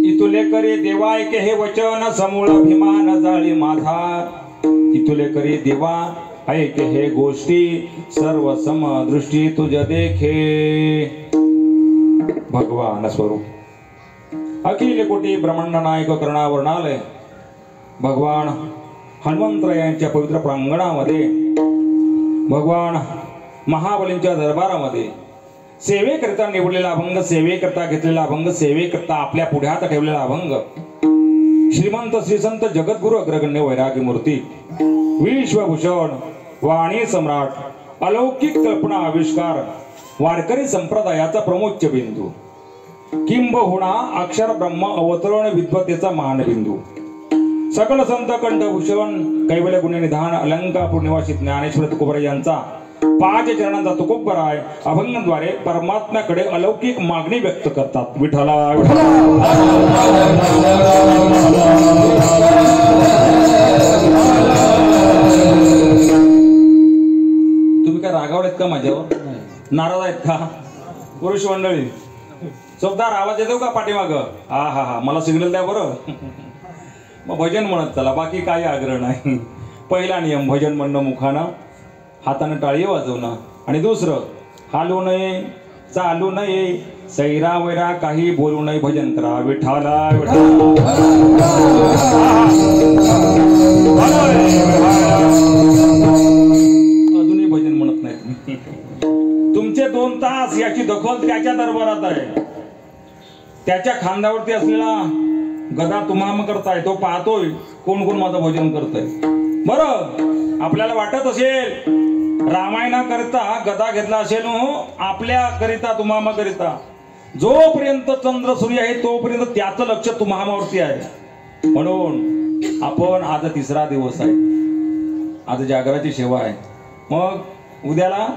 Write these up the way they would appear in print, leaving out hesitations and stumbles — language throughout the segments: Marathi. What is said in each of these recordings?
इतुले करे देवा ऐके हे वचन समूळ अभिमान जाळी माझा इतुले करे देवा ऐके हे गोष्टी सर्व सम दृष्टी तुझ देखे भगवान स्वरूप अखिल कोटी ब्रह्मांड नायक कर्णावर्णालय भगवान हनुमंतरायांच्या पवित्र प्रांगणामध्ये भगवान महाबलींच्या दरबारामध्ये सेवेकरिता निवडलेला अभंग सेवेकरिता घेतलेला अभंग सेवेकरिता आपल्या पुढ्यात ठेवलेला अभंग श्रीमंत श्री संत जगद्गुरु अग्रगण्य वैरागी मूर्ती विश्वभूषण वाणी सम्राट अलौकिक कल्पना आविष्कार वारकरी संप्रदायाचा प्रमुख बिंदू किंबहुना अक्षर ब्रह्म अवतरण विद्वतेचा मानबिंदू सकल संत कंठभूषण कैवल्य गुण निधान अलंकापूर निवासी ज्ञानेश्वर तुकोबर यांचा 5 चरणांचा तुकोबराय अभंगाद्वारे परमात्म्याकडे अलौकिक मागणी व्यक्त करतात। विठ्ठला तुम्ही काय रागावलेत का माझ्यावर? नाराज आहेत का पुरुष मंडळी? जोरदार आवाज येतो का पाठीमाग? हा हा हा मला सिग्नल द्या बरं। मग भजन म्हणत चला, बाकी काही आग्रह नाही। पहिला नियम भजन म्हणणं मुखानं, हाताने टाळी वाजवणं, आणि दुसरं हालू नये चालू नये सैरा वैरा काही बोलू नये, भजन करा विठ्ठला अजूनही भजन म्हणत नाही तुमचे 2 तास याची दखल त्याच्या दरबारात आहे। त्याच्या खांद्यावरती असलेला गदा तुम्हाला करताय, तो पाहतोय कोण कोण माझं भजन करतय। बरं आपल्याला वाटत असेल रामायणाकरिता गदा घेतला असेल आपल्या करिता तुम्हाला करिता, जोपर्यंत चंद्र सूर्य आहे तोपर्यंत त्याचं लक्ष तुम्हावरती आहे। म्हणून आपण आज 3रा दिवस आहे, आज जागराची सेवा आहे, मग उद्याला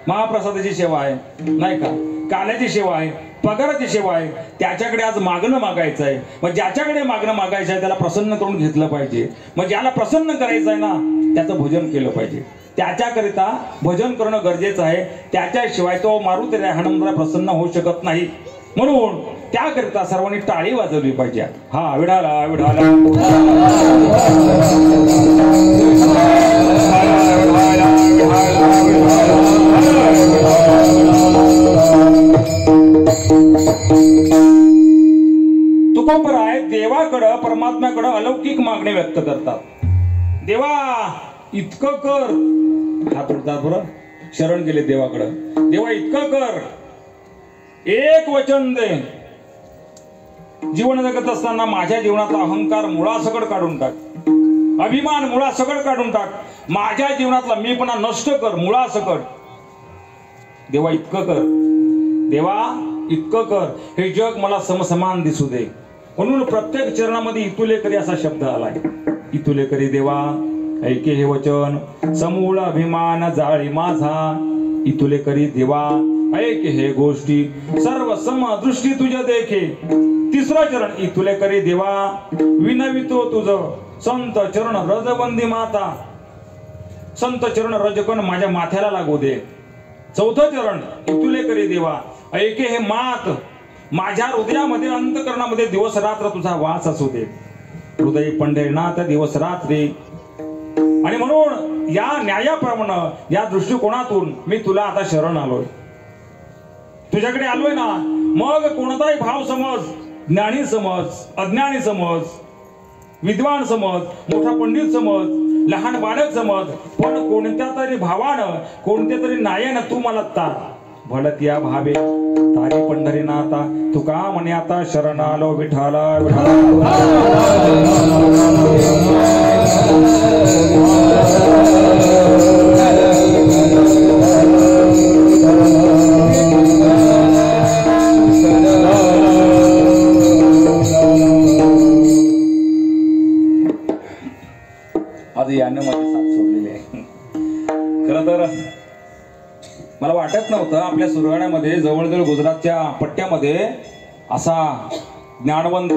महाप्रसादाची सेवा आहे नाही का, काल्याची सेवा आहे, पगाराची सेवा आहे। त्याच्याकडे आज मागणं मागायचं आहे। मग ज्याच्याकडे मागणं मागायचं आहे त्याला प्रसन्न करून घेतलं पाहिजे। मग ज्याला प्रसन्न करायचं आहे ना त्याचं भजन केलं पाहिजे। त्याच्याकरिता भजन करणं गरजेचं आहे, त्याच्याशिवाय तो मारुती हनुमंतराय प्रसन्न होऊ शकत नाही। म्हणून त्याकरिता सर्वांनी टाळी वाजवली पाहिजे। हा विढाला विढाला तुकोबराय देवाकडं परमात्म्याकडं अलौकिक मागणी व्यक्त करतात। देवा इतकं कर, हात उठतात बरं, शरण गेले देवाकडं। देवा इतकं कर, एक वचन दे, जीवन जगत असताना माझ्या जीवनातला अहंकार मुळासकट काढून टाक, अभिमान मुळासकट काढून टाक, माझ्या जीवनातला मीपणा नष्ट कर मुळासकट। देवा इतकं कर, देवा इतकं कर, हे जग मला समसमान दिसू दे। म्हणून प्रत्येक चरणामध्ये इतुले करी असा शब्द आलाय। इतुले करी देवा ऐके हे वचन समूळ अभिमान जाळी माझा, इतुले करी देवा ऐके हे गोष्टी सर्व सम दृष्टी तुझ्या देखे। 3रं चरण इतुले करी देवा विनवितो तुझ संत चरण रजबंदी माता, संत चरण रजकण माझ्या माथ्याला लागू दे। 4थं चरण इतुले करी देवा ऐके हे मात, माझ्या हृदयामध्ये अंतकरणामध्ये दिवस रात्र तुझा वास असू दे। हृदय पंढरीनाथ दिवस रात्री। आणि म्हणून या न्यायाप्रमाणे या दृष्टिकोनातून मी तुला आता शरण आलोय, तुझ्याकडे आलोय ना। मग कोणताही भाव समज, ज्ञानी समज, अज्ञानी समज, विद्वान समज, मोठा पंडित समज, लहान बालक समज, पण कोणत्या तरी भावानं कोणत्या तरी न्यायानं तू मला तार भलत या भावे तारी पंढरीनाथा, तुका म्हणे आता शरण आलो विठ्ठला आज यानं माझी साथ सोडलेली आहे। खरं तर मला वाटत नव्हतं आपल्या सुरगाण्यामध्ये पट्ट्यामध्ये जवळजवळ गुजरातच्या पट्ट्यामध्ये असा ज्ञानवंत